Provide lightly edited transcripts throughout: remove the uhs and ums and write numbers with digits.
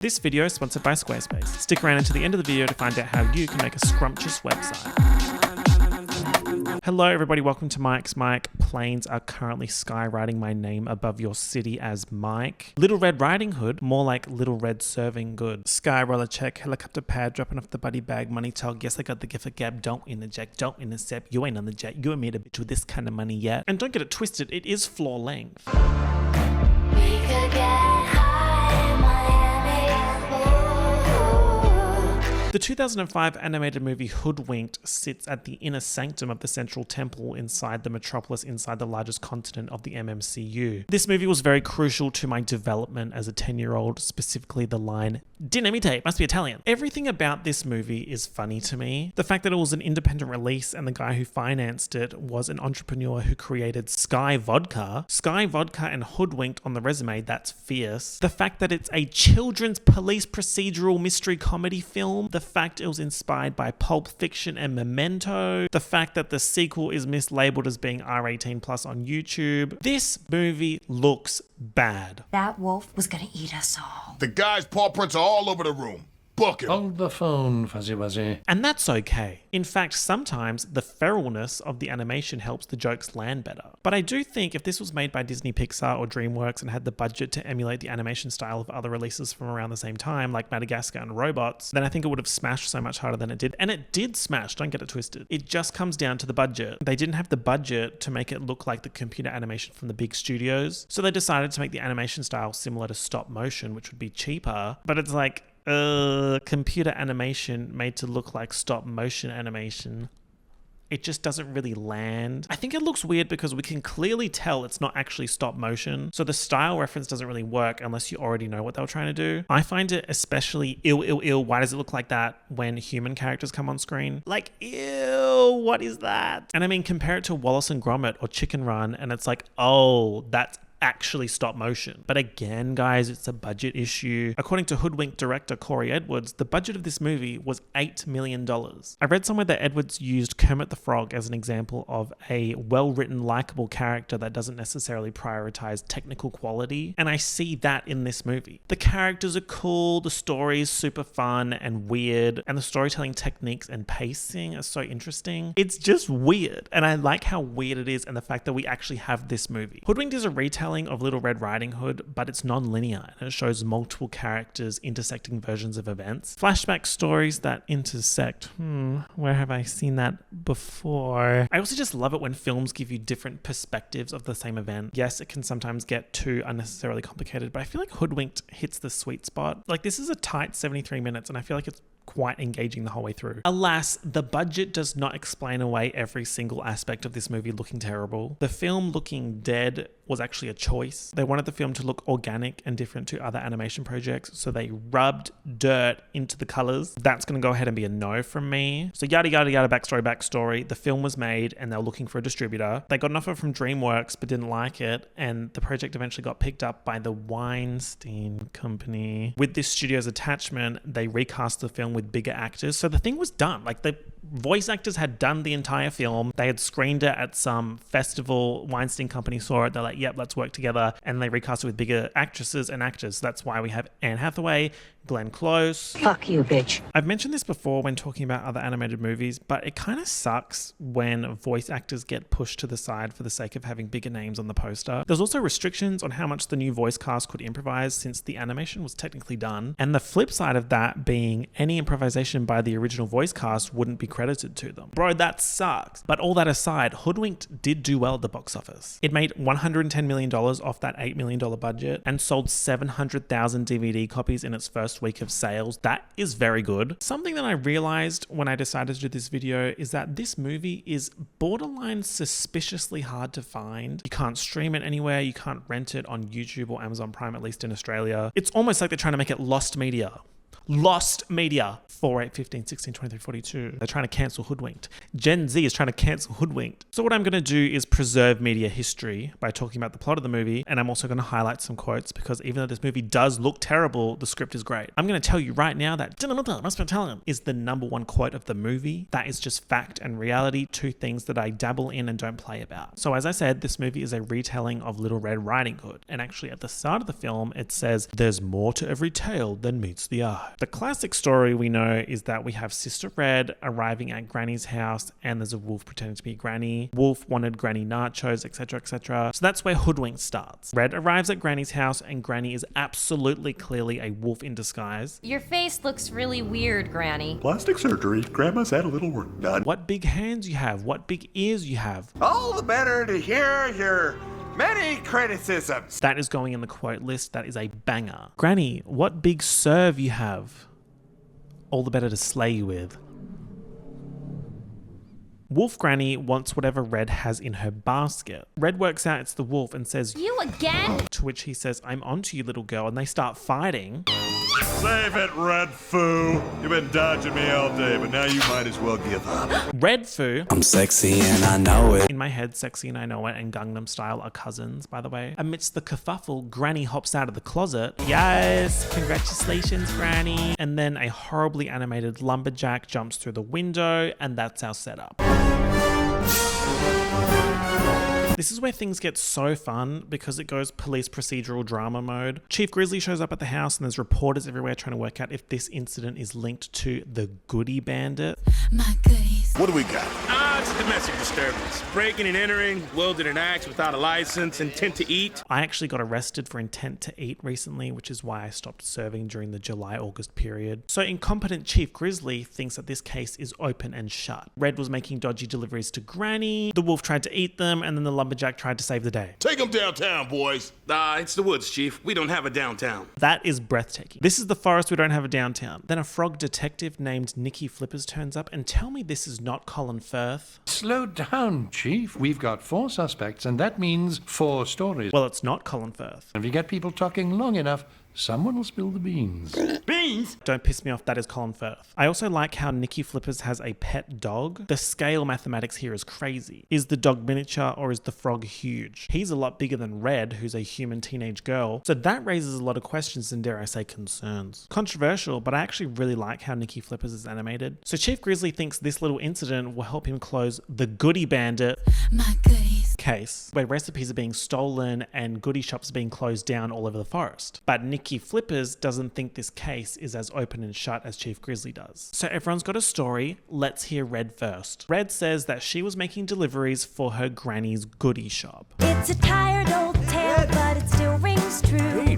This video is sponsored by Squarespace. Stick around until the end of the video to find out how you can make a scrumptious website. Hello everybody, welcome to Mike's Mic. Planes are currently skywriting my name above your city as Mike. Little Red Riding Hood, more like Little Red Serving Good. Sky roller check, helicopter pad, dropping off the buddy bag, money talk, yes I got the gift of gab, don't interject, don't intercept, you ain't on the jet, you ain't made a bitch with this kind of money yet. And don't get it twisted, it is floor length. We could get high in Miami. The 2005 animated movie Hoodwinked sits at the inner sanctum of the central temple inside the metropolis inside the largest continent of the MMCU. This movie was very crucial to my development as a 10-year-old, specifically the line, "Didn't imitate, must be Italian." Everything about this movie is funny to me. The fact that it was an independent release and the guy who financed it was an entrepreneur who created Sky Vodka and Hoodwinked on the resume, that's fierce. The fact that it's a children's police procedural mystery comedy film. The fact it was inspired by Pulp Fiction and Memento. The fact that the sequel is mislabeled as being R18+ on YouTube. This movie looks bad. That wolf was gonna eat us all. The guy's paw prints are all over the room. Book him. Hold the phone, Fuzzy Wuzzy. And that's okay. In fact, sometimes the feralness of the animation helps the jokes land better. But I do think if this was made by Disney, Pixar, or DreamWorks and had the budget to emulate the animation style of other releases from around the same time, like Madagascar and Robots, then I think it would have smashed so much harder than it did. And it did smash, don't get it twisted. It just comes down to the budget. They didn't have the budget to make it look like the computer animation from the big studios, so they decided to make the animation style similar to stop motion, which would be cheaper. But it's like, computer animation made to look like stop motion animation. It just doesn't really land. I think it looks weird because we can clearly tell it's not actually stop motion. So the style reference doesn't really work unless you already know what they were trying to do. I find it especially ill. Why does it look like that when human characters come on screen? Like, ew, what is that? And I mean, compare it to Wallace and Gromit or Chicken Run and it's like, oh, that's actually stop motion. But again, guys, it's a budget issue. According to Hoodwinked director Corey Edwards, the budget of this movie was $8 million. I read somewhere that Edwards used Kermit the Frog as an example of a well-written, likable character that doesn't necessarily prioritize technical quality, and I see that in this movie. The characters are cool, the story is super fun and weird, and the storytelling techniques and pacing are so interesting. It's just weird, and I like how weird it is and the fact that we actually have this movie. Hoodwinked is a retelling of Little Red Riding Hood, but it's non-linear and it shows multiple characters intersecting versions of events. Flashback stories that intersect. Where have I seen that before? I also just love it when films give you different perspectives of the same event. Yes, it can sometimes get too unnecessarily complicated, but I feel like Hoodwinked hits the sweet spot. Like, this is a tight 73 minutes and I feel like it's quite engaging the whole way through. Alas, the budget does not explain away every single aspect of this movie looking terrible. The film looking dead was actually a choice. They wanted the film to look organic and different to other animation projects, so they rubbed dirt into the colors. That's gonna go ahead and be a no from me. So yada yada yada, backstory. The film was made and they were looking for a distributor. They got an offer from DreamWorks but didn't like it, and the project eventually got picked up by the Weinstein Company. With this studio's attachment, they recast the film with bigger actors. So the thing was done. Like, the voice actors had done the entire film. They had screened it at some festival. Weinstein Company saw it. They're like, yep, let's work together. And they recast it with bigger actresses and actors. That's why we have Anne Hathaway, Glenn Close. Fuck you, bitch. I've mentioned this before when talking about other animated movies, but it kind of sucks when voice actors get pushed to the side for the sake of having bigger names on the poster. There's also restrictions on how much the new voice cast could improvise since the animation was technically done. And the flip side of that being any improvisation by the original voice cast wouldn't be credited to them. Bro, that sucks. But all that aside, Hoodwinked did do well at the box office. It made $110 million off that $8 million budget and sold 700,000 DVD copies in its first week of sales. That is very good. Something that I realized when I decided to do this video is that this movie is borderline suspiciously hard to find. You can't stream it anywhere. You can't rent it on YouTube or Amazon Prime, at least in Australia. It's almost like they're trying to make it lost media. 4, 8, 15, 16, 23, 42. They're trying to cancel Hoodwinked. Gen Z is trying to cancel Hoodwinked. So what I'm going to do is preserve media history by talking about the plot of the movie, and I'm also going to highlight some quotes because even though this movie does look terrible, the script is great. I'm going to tell you right now that is the #1 quote of the movie. That is just fact and reality, two things that I dabble in and don't play about. So as I said, this movie is a retelling of Little Red Riding Hood, and actually at the start of the film it says, "There's more to every tale than meets the eye." The classic story we know is that we have Sister Red arriving at Granny's house and there's a wolf pretending to be Granny. Wolf wanted Granny nachos, etc, etc. So that's where Hoodwinked starts. Red arrives at Granny's house and Granny is absolutely clearly a wolf in disguise. Your face looks really weird, Granny. Plastic surgery. Grandma's had a little work done. What big hands you have, what big ears you have. All the better to hear your many criticisms. That is going in the quote list. That is a banger. Granny, what big serve you have. All the better to slay you with. Wolf Granny wants whatever Red has in her basket. Red works out it's the wolf and says, You again? to which he says, "I'm onto you, little girl," and they start fighting. Save it, Red Foo. You've been dodging me all day, but now you might as well give up. Red Foo, I'm sexy and I know it. in my head, Sexy and I Know It and Gangnam Style are cousins, by the way. Amidst the kerfuffle, Granny hops out of the closet. Yes, congratulations, Granny. And then a horribly animated lumberjack jumps through the window, and that's our setup. This is where things get so fun because it goes police procedural drama mode. Chief Grizzly shows up at the house and there's reporters everywhere trying to work out if this incident is linked to the Goody Bandit. My goodies. What do we got? It's a domestic disturbance. Breaking and entering, wielding an axe without a license, intent to eat. I actually got arrested for intent to eat recently, which is why I stopped serving during the July-August period. So incompetent Chief Grizzly thinks that this case is open and shut. Red was making dodgy deliveries to Granny, the wolf tried to eat them, and then the lumberjack tried to save the day. Take them downtown, boys. It's the woods, Chief. We don't have a downtown. That is breathtaking. This is the forest, we don't have a downtown. Then a frog detective named Nikki Flippers turns up, and tell me this is not Colin Firth. Slow down, Chief. We've got 4 suspects, and that means 4 stories. Well, it's not Colin Firth. If you get people talking long enough, someone will spill the beans. Beans? Don't piss me off, that is Colin Firth. I also like how Nikki Flippers has a pet dog. The scale mathematics here is crazy. Is the dog miniature or is the frog huge? He's a lot bigger than Red, who's a human teenage girl. So that raises a lot of questions and, dare I say, concerns. Controversial, but I actually really like how Nikki Flippers is animated. So Chief Grizzly thinks this little incident will help him close the Goody Bandit My goodies. case, where recipes are being stolen and goodie shops are being closed down all over the forest. But Nikki Flippers doesn't think this case is as open and shut as Chief Grizzly does. So everyone's got a story. Let's hear Red first. Red says that she was making deliveries for her granny's goodie shop. It's a tired old tale, but it still rings true.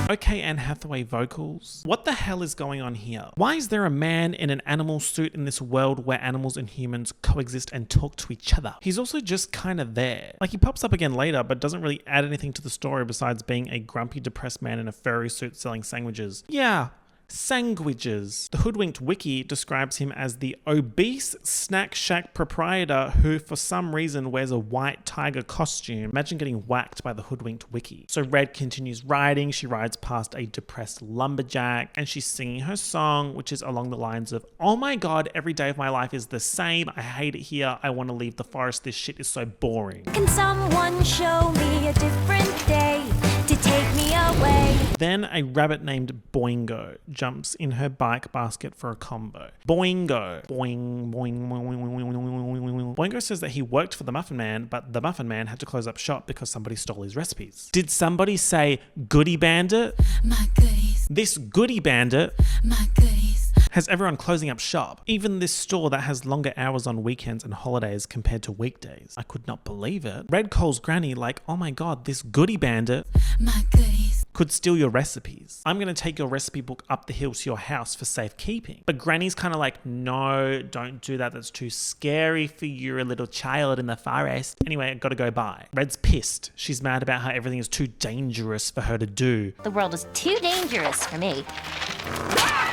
Okay, Anne Hathaway vocals. What the hell is going on here? Why is there a man in an animal suit in this world where animals and humans coexist and talk to each other? He's also just kind of there. Like, he pops up again later, but doesn't really add anything to the story besides being a grumpy, depressed man in a furry suit selling sandwiches. Yeah. Sandwiches. The Hoodwinked wiki describes him as the obese snack shack proprietor who for some reason wears a white tiger costume. Imagine getting whacked by the Hoodwinked wiki. So Red continues riding. She rides past a depressed lumberjack and she's singing her song, which is along the lines of, "Oh my god, every day of my life is the same. I hate it here. I want to leave the forest. This shit is so boring." Can someone show me a different day to take me away? Then a rabbit named Boingo jumps in her bike basket for a combo. Boingo. Boing, boing, boing, boing, boing, boing, boing. Boingo says that he worked for the Muffin Man, but the Muffin Man had to close up shop because somebody stole his recipes. Did somebody say Goody Bandit? My goodies. This Goody Bandit My goodies. has everyone closing up shop. Even this store that has longer hours on weekends and holidays compared to weekdays. I could not believe it. Red calls Granny like, "Oh my god, this Goody Bandit My goodies. could steal your recipes. I'm going to take your recipe book up the hill to your house for safekeeping." But Granny's kind of like, "No, don't do that. That's too scary for you. You're a little child in the forest." Anyway, I got to go by. Red's pissed. She's mad about how everything is too dangerous for her to do. The world is too dangerous for me.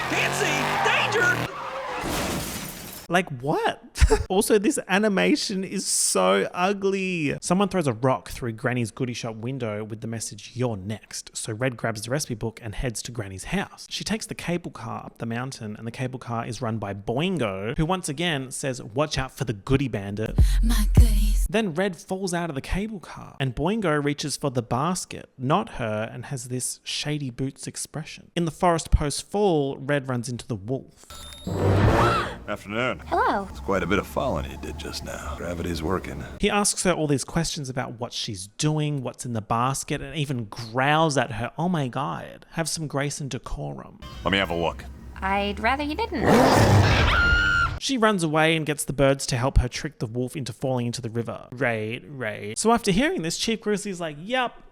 Fancy! Danger! Like what? Also, this animation is so ugly. Someone throws a rock through Granny's goodie shop window with the message, "You're next." So Red grabs the recipe book and heads to Granny's house. She takes the cable car up the mountain, and the cable car is run by Boingo, who once again says, "Watch out for the goodie bandit." My goodies. Then Red falls out of the cable car, and Boingo reaches for the basket, not her, and has this shady boots expression. In the forest post-fall, Red runs into the wolf. Afternoon. Hello. It's quite a bit of falling you did just now. Gravity's working. He asks her all these questions about what she's doing, what's in the basket, and even growls at her, "Oh my god, have some grace and decorum." Let me have a look. I'd rather you didn't. She runs away and gets the birds to help her trick the wolf into falling into the river. Right. So after hearing this, Chief Grizzly's like, "Yup,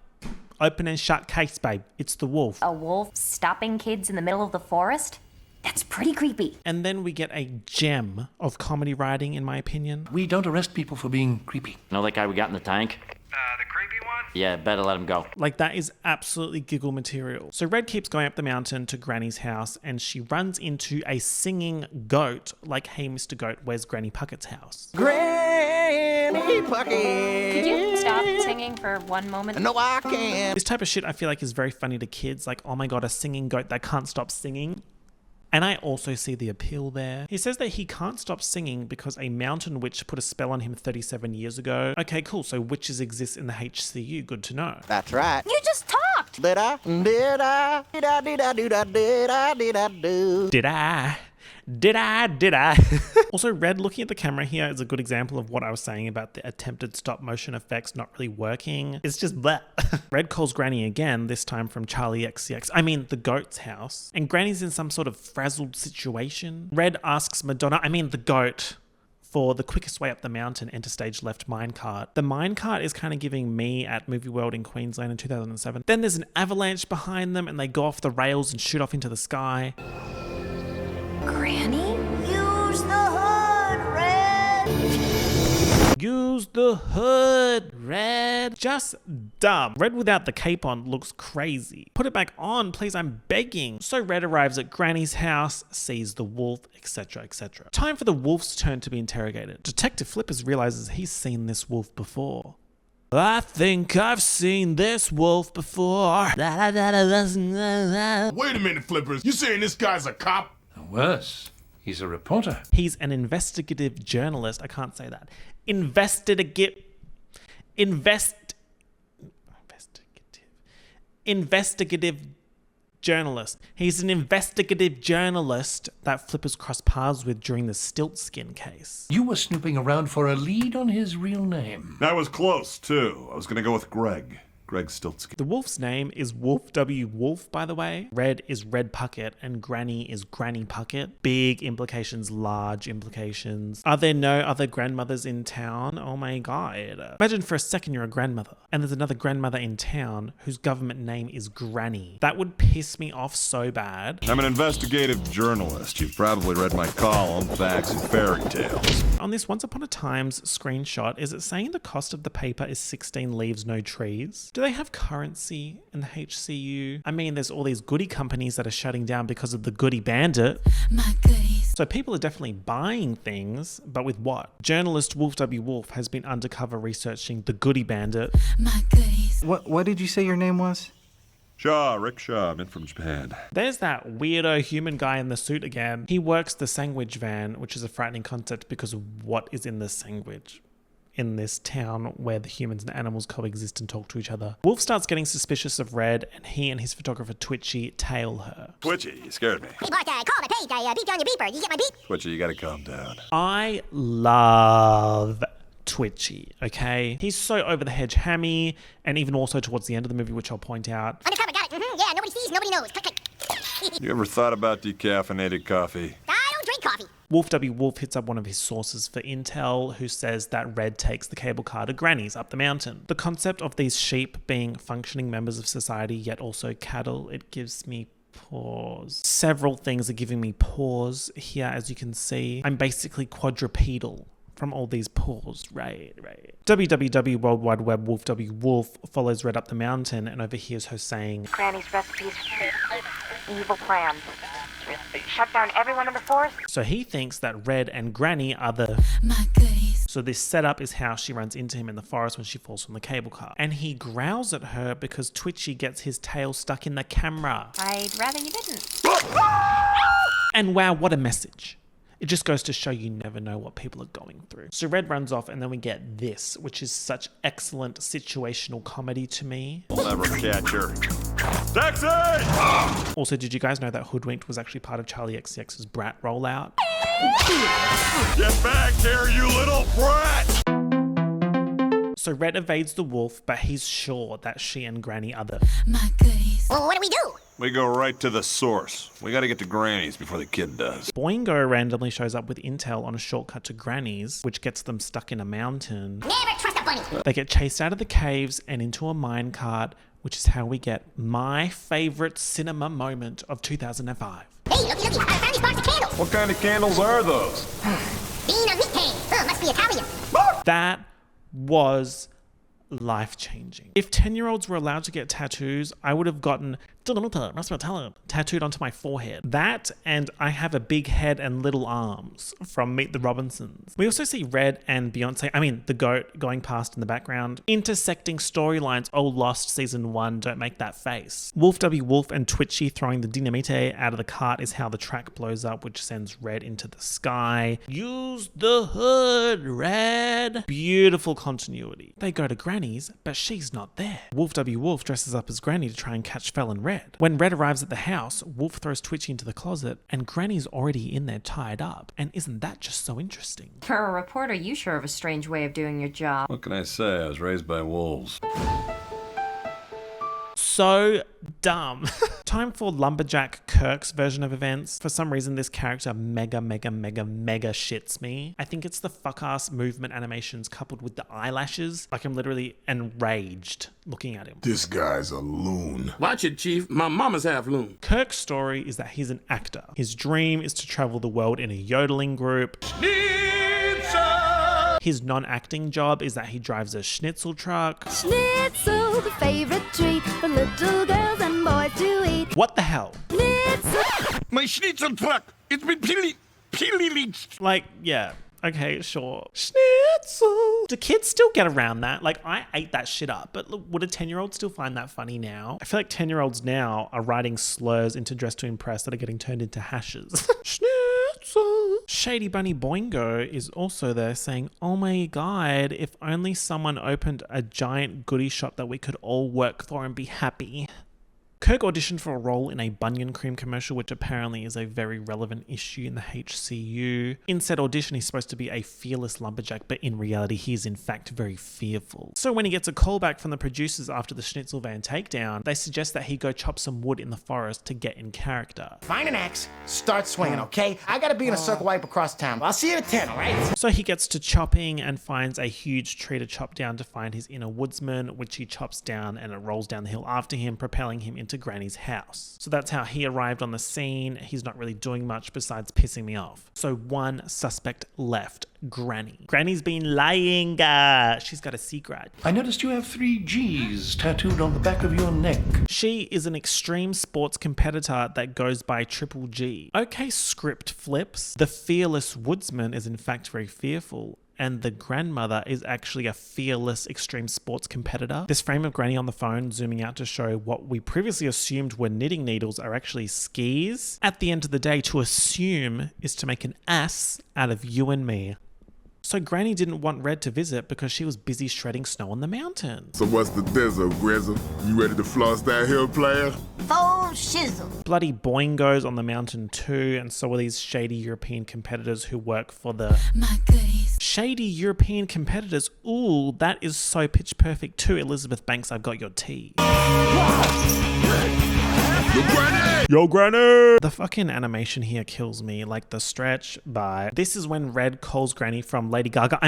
open and shut case, babe. It's the wolf." A wolf stopping kids in the middle of the forest? That's pretty creepy. And then we get a gem of comedy writing, in my opinion. We don't arrest people for being creepy. Know that guy we got in the tank? The creepy one? Yeah, better let him go. Like, that is absolutely giggle material. So Red keeps going up the mountain to Granny's house, and she runs into a singing goat, like, "Hey, Mr. Goat, where's Granny Puckett's house?" Granny Puckett. Could you stop singing for one moment? No, I can't. This type of shit I feel like is very funny to kids, like, oh my god, a singing goat that can't stop singing. And I also see the appeal there. He says that he can't stop singing because a mountain witch put a spell on him 37 years ago. Okay, cool, so witches exist in the HCU, good to know. That's right. You just talked! Did I? Did I? Did I? Did I? Did I? Did I? Did I do? Did I? Also, Red looking at the camera here is a good example of what I was saying about the attempted stop motion effects not really working. It's just bleh. Red calls Granny again, this time from Charlie XCX. I mean, the goat's house. And Granny's in some sort of frazzled situation. Red asks the goat, for the quickest way up the mountain, enter stage left minecart. The minecart is kind of giving me at Movie World in Queensland in 2007. Then there's an avalanche behind them and they go off the rails and shoot off into the sky. Granny? Use the hood, Red. Use the hood, Red. Just dumb. Red without the cape on looks crazy. Put it back on, please, I'm begging. So Red arrives at Granny's house, sees the wolf, etc, etc. Time for the wolf's turn to be interrogated. Detective Flippers realizes he's seen this wolf before. "I think I've seen this wolf before." Wait a minute, Flippers. You saying this guy's a cop? Worse, he's a reporter. He's an investigative journalist. I can't say that. Investigative journalist. He's an investigative journalist that Flippers crossed paths with during the Stiltskin case. You were snooping around for a lead on his real name. That was close, too. I was gonna go with Greg. Greg Stiltsky. The wolf's name is Wolf W. Wolf, by the way. Red is Red Puckett and Granny is Granny Puckett. Big implications, large implications. Are there no other grandmothers in town? Oh my god. Imagine for a second you're a grandmother and there's another grandmother in town whose government name is Granny. That would piss me off so bad. I'm an investigative journalist. You've probably read my column, Facts and Fairy Tales. On this Once Upon a Time's screenshot, is it saying the cost of the paper is 16 leaves, no trees? Do they have currency in the HCU? I mean, there's all these goodie companies that are shutting down because of the goodie bandit. My goodies. So people are definitely buying things, but with what? Journalist Wolf W. Wolf has been undercover researching the goodie bandit. My goodies. What did you say your name was? Shaw, Rick Shaw, I'm in from Japan. There's that weirdo human guy in the suit again. He works the sandwich van, which is a frightening concept because of what is in the sandwich in this town where the humans and animals coexist and talk to each other. Wolf starts getting suspicious of Red, and he and his photographer Twitchy tail her. Twitchy, you scared me. Hey, boss, call my page. I beeped on your beeper. You get my beep? Twitchy, you gotta calm down. I love Twitchy, okay? He's so over the hedge hammy, and even also towards the end of the movie, which I'll point out. Undercover, got it. Yeah, nobody sees, nobody knows. Click, click. You ever thought about decaffeinated coffee? I don't drink coffee. Wolf W. Wolf hits up one of his sources for intel, who says that Red takes the cable car to Granny's up the mountain. The concept of these sheep being functioning members of society, yet also cattle, it gives me pause. Several things are giving me pause here, as you can see. I'm basically quadrupedal from all these paws. Right. www World Wide Web Wolf W. Wolf follows Red up the mountain and overhears her saying, Granny's recipes. evil plan. Shut down everyone in the forest. So he thinks that Red and Granny are the... My goodies. So this setup is how she runs into him in the forest when she falls from the cable car. And he growls at her because Twitchy gets his tail stuck in the camera. I'd rather you didn't. And wow, what a message. It just goes to show you never know what people are going through. So Red runs off and then we get this, which is such excellent situational comedy to me. We'll never catch her. Taxi! Also, did you guys know that Hoodwinked was actually part of Charlie XCX's Brat rollout? Get back here, you little brat! So Red evades the wolf, but he's sure that she and Granny are the... My goodies. Well, what do we do? We go right to the source. We gotta get to Granny's before the kid does. Boingo randomly shows up with intel on a shortcut to Granny's, which gets them stuck in a mountain. Never trust a bunny. They get chased out of the caves and into a minecart, which is how we get my favorite cinema moment of 2005. Hey, looky, I found these box of candles. What kind of candles are those? Bean on meat cane. Must be Italian. That was life-changing. If 10-year-olds were allowed to get tattoos, I would have gotten tattooed onto my forehead. That and I have a big head and little arms from Meet the Robinsons. We also see Red and Beyonce, the goat, going past in the background. Intersecting storylines. Oh, Lost Season 1, don't make that face. Wolf W. Wolf and Twitchy throwing the dynamite out of the cart is how the track blows up, which sends Red into the sky. Use the hood, Red. Beautiful continuity. They go to Granny's, but she's not there. Wolf W. Wolf dresses up as Granny to try and catch Felon Red. When Red arrives at the house, Wolf throws Twitchy into the closet, and Granny's already in there tied up. And isn't that just so interesting? For a reporter, you sure have a strange way of doing your job. What can I say? I was raised by wolves. So dumb. Time for Lumberjack Kirk's version of events. For some reason, this character mega shits me. I think it's the fuck-ass movement animations coupled with the eyelashes. Like, I'm literally enraged looking at him. This guy's a loon. Watch it, Chief. My mama's half loon. Kirk's story is that he's an actor. His dream is to travel the world in a yodeling group. His non-acting job is that he drives a schnitzel truck. Schnitzel, the favorite treat for little girls and boys to eat. What the hell? Schnitzel. My schnitzel truck. It's been pillaged. Like, yeah. Okay, sure. Schnitzel. Do kids still get around that? Like, I ate that shit up, but look, would a 10-year-old still find that funny now? I feel like 10-year-olds now are writing slurs into Dress to Impress that are getting turned into hashes. Schnitzel. Shady Bunny Boingo is also there saying, oh my god, if only someone opened a giant goodie shop that we could all work for and be happy. Kirk auditioned for a role in a Bunyan Cream commercial, which apparently is a very relevant issue in the HCU. In said audition, he's supposed to be a fearless lumberjack, but in reality, he is in fact very fearful. So when he gets a callback from the producers after the Schnitzel van takedown, they suggest that he go chop some wood in the forest to get in character. Find an axe, start swinging, okay? I gotta be in a circle wipe across town. I'll see you at 10, all right? So he gets to chopping and finds a huge tree to chop down to find his inner woodsman, which he chops down and it rolls down the hill after him, propelling him into Granny's house. So that's how he arrived on the scene. He's not really doing much besides pissing me off. So one suspect left, Granny. Granny's been lying. She's got a secret. I noticed you have 3 G's tattooed on the back of your neck. She is an extreme sports competitor that goes by Triple G. Okay, script flips. The fearless woodsman is in fact very fearful, and the grandmother is actually a fearless extreme sports competitor. This frame of Granny on the phone zooming out to show what we previously assumed were knitting needles are actually skis. At the end of the day, to assume is to make an ass out of you and me. So Granny didn't want Red to visit because she was busy shredding snow on the mountains. So what's the dizzle, Grizzle? You ready to floss that hill, player? Full shizzle. Bloody Boingo's on the mountain too, and so are these shady European competitors who work for the... My goodies. Shady European competitors. Ooh, that is so pitch perfect too. Elizabeth Banks, I've got your tea. Yo, Granny! Yo, Granny! The fucking animation here kills me, like the stretch by... This is when Red calls Granny from Lady Gaga,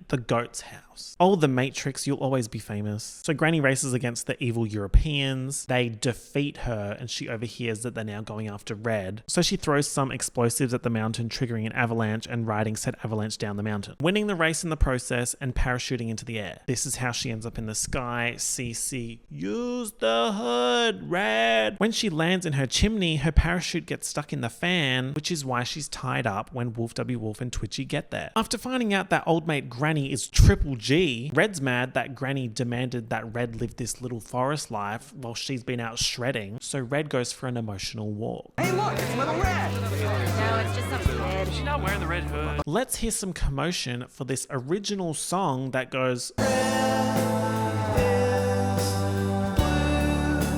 the goat's house. Oh, the Matrix, you'll always be famous. So Granny races against the evil Europeans. They defeat her and she overhears that they're now going after Red. So she throws some explosives at the mountain, triggering an avalanche and riding said avalanche down the mountain, winning the race in the process and parachuting into the air. This is how she ends up in the sky. CC, use the hood, Red. When she lands in her chimney, her parachute gets stuck in the fan, which is why she's tied up when Wolf W. Wolf and Twitchy get there. After finding out that old mate Granny is Triple G, Red's mad that Granny demanded that Red live this little forest life while she's been out shredding, so Red goes for an emotional walk. Hey, look, it's Little Red. No, it's just some kid. She's not wearing the red hood. Let's hear some commotion for this original song that goes...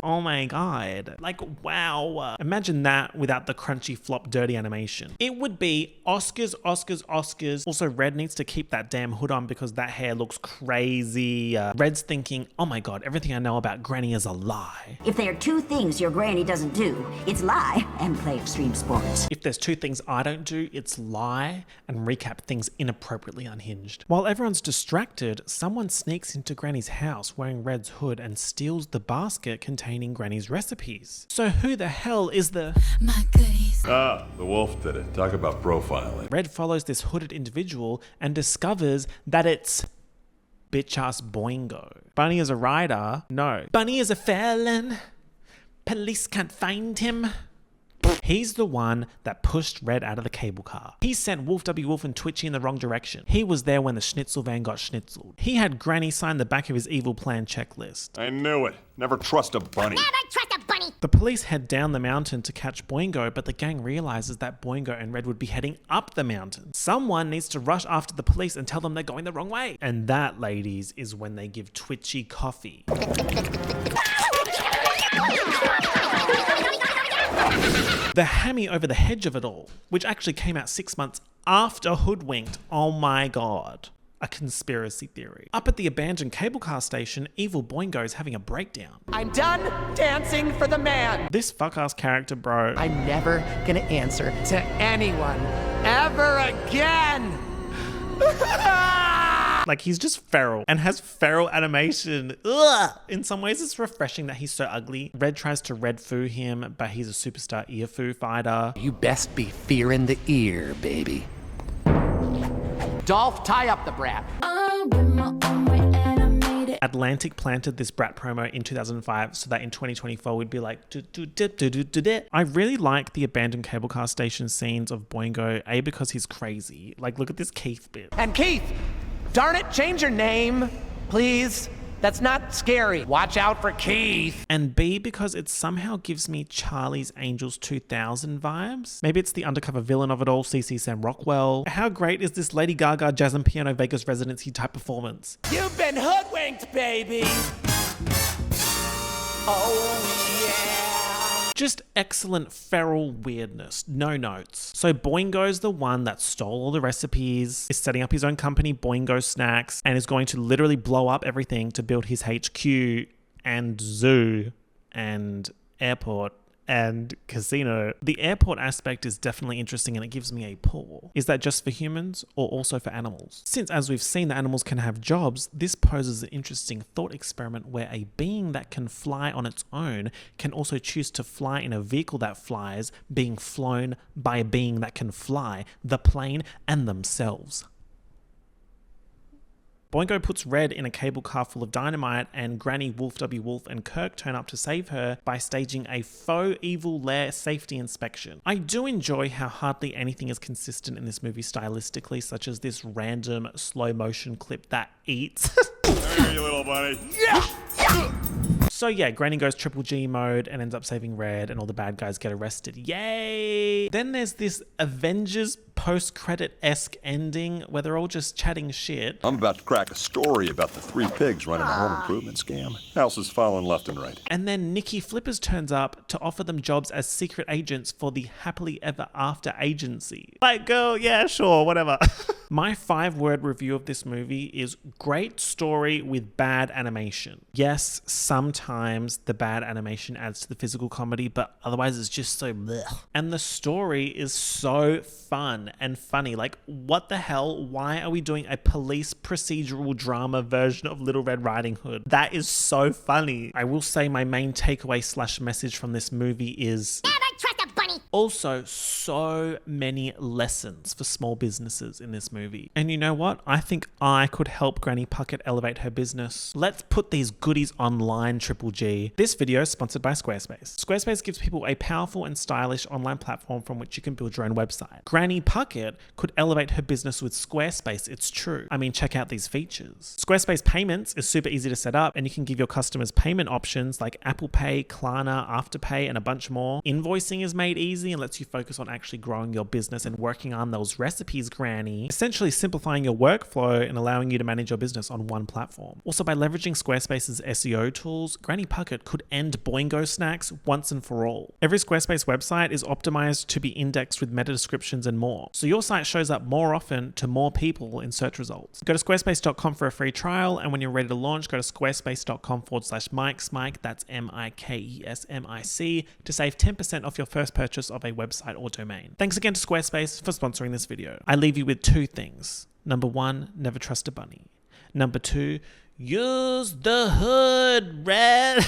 Oh my god. Like, wow. Imagine that without the crunchy flop dirty animation. It would be Oscars, Oscars, Oscars. Also, Red needs to keep that damn hood on because that hair looks crazy. Red's thinking, oh my god, everything I know about Granny is a lie. If there are two things your granny doesn't do, it's lie and play extreme sports. If there's two things I don't do, it's lie and recap things inappropriately unhinged. While everyone's distracted, someone sneaks into Granny's house wearing Red's hood and steals the basket containing Granny's recipes. So who the hell is the... My goodies. Ah, the wolf did it. Talk about profiling. Red follows this hooded individual and discovers that it's bitch-ass Boingo. Bunny is a rider? No. Bunny is a felon. Police can't find him. He's the one that pushed Red out of the cable car. He sent Wolf W. Wolf and Twitchy in the wrong direction. He was there when the schnitzel van got schnitzeled. He had Granny sign the back of his evil plan checklist. I knew it. Never trust a bunny. Never trust a bunny. The police head down the mountain to catch Boingo, but the gang realizes that Boingo and Red would be heading up the mountain. Someone needs to rush after the police and tell them they're going the wrong way. And that, ladies, is when they give Twitchy coffee. The hammy over the hedge of it all, which actually came out 6 months after Hoodwinked. Oh my god. A conspiracy theory. Up at the abandoned cable car station, evil Boingo is having a breakdown. I'm done dancing for the man. This fuck-ass character, bro. I'm never gonna answer to anyone ever again. Like, he's just feral and has feral animation. Ugh! In some ways, it's refreshing that he's so ugly. Red tries to red foo him, but he's a superstar ear foo fighter. You best be fearing the ear, baby. Dolph, tie up the brat. Atlantic planted this brat promo in 2005 so that in 2024 we'd be like, I really like the abandoned cable car station scenes of Boingo, A, because he's crazy. Like, look at this Keith bit. And Keith, darn it, change your name, please. That's not scary. Watch out for Keith. And B, because it somehow gives me Charlie's Angels 2000 vibes. Maybe it's the undercover villain of it all, CC Sam Rockwell. How great is this Lady Gaga Jazz and Piano Vegas residency type performance? You've been hoodwinked, baby. Oh, yeah. Just excellent feral weirdness, no notes. So Boingo's the one that stole all the recipes, is setting up his own company, Boingo Snacks, and is going to literally blow up everything to build his HQ and zoo and airport and casino. The airport aspect is definitely interesting and it gives me a pause. Is that just for humans or also for animals? Since, as we've seen, that animals can have jobs, this poses an interesting thought experiment where a being that can fly on its own can also choose to fly in a vehicle that flies, being flown by a being that can fly, the plane and themselves. Boingo puts Red in a cable car full of dynamite and Granny, Wolf W. Wolf and Kirk turn up to save her by staging a faux evil lair safety inspection. I do enjoy how hardly anything is consistent in this movie stylistically, such as this random slow motion clip that eats. There you little buddy. Yeah! So yeah, Granny goes Triple G mode and ends up saving Red and all the bad guys get arrested. Yay! Then there's this Avengers post-credit-esque ending where they're all just chatting shit. I'm about to crack a story about the three pigs running a home improvement scam. House is falling left and right. And then Nikki Flippers turns up to offer them jobs as secret agents for the Happily Ever After agency. Like, girl, yeah, sure, whatever. My 5-word review of this movie is great story with bad animation. Yes, sometimes the bad animation adds to the physical comedy, but otherwise it's just so blech. And the story is so fun and funny. Like, what the hell? Why are we doing a police procedural drama version of Little Red Riding Hood? That is so funny. I will say my main takeaway / message from this movie is... Never trust a bunny. Also, so many lessons for small businesses in this movie. And you know what? I think I could help Granny Puckett elevate her business. Let's put these goodies online, Triple G. This video is sponsored by Squarespace. Squarespace gives people a powerful and stylish online platform from which you can build your own website. Granny Puckett could elevate her business with Squarespace, it's true. I mean, check out these features. Squarespace Payments is super easy to set up, and you can give your customers payment options like Apple Pay, Klarna, Afterpay, and a bunch more. Invoicing is made easy and lets you focus on actually growing your business and working on those recipes, Granny. Essentially simplifying your workflow and allowing you to manage your business on one platform. Also, by leveraging Squarespace's SEO tools, Granny Puckett could end Boingo snacks once and for all. Every Squarespace website is optimized to be indexed with meta descriptions and more, so your site shows up more often to more people in search results. Go to squarespace.com for a free trial, and when you're ready to launch, go to squarespace.com/Mikesmike, that's MIKESMIC, to save 10% off your first purchase of a website or domain. Thanks again to Squarespace for sponsoring this video. I leave you with two things. Number one, never trust a bunny. Number two, use the hood, Red.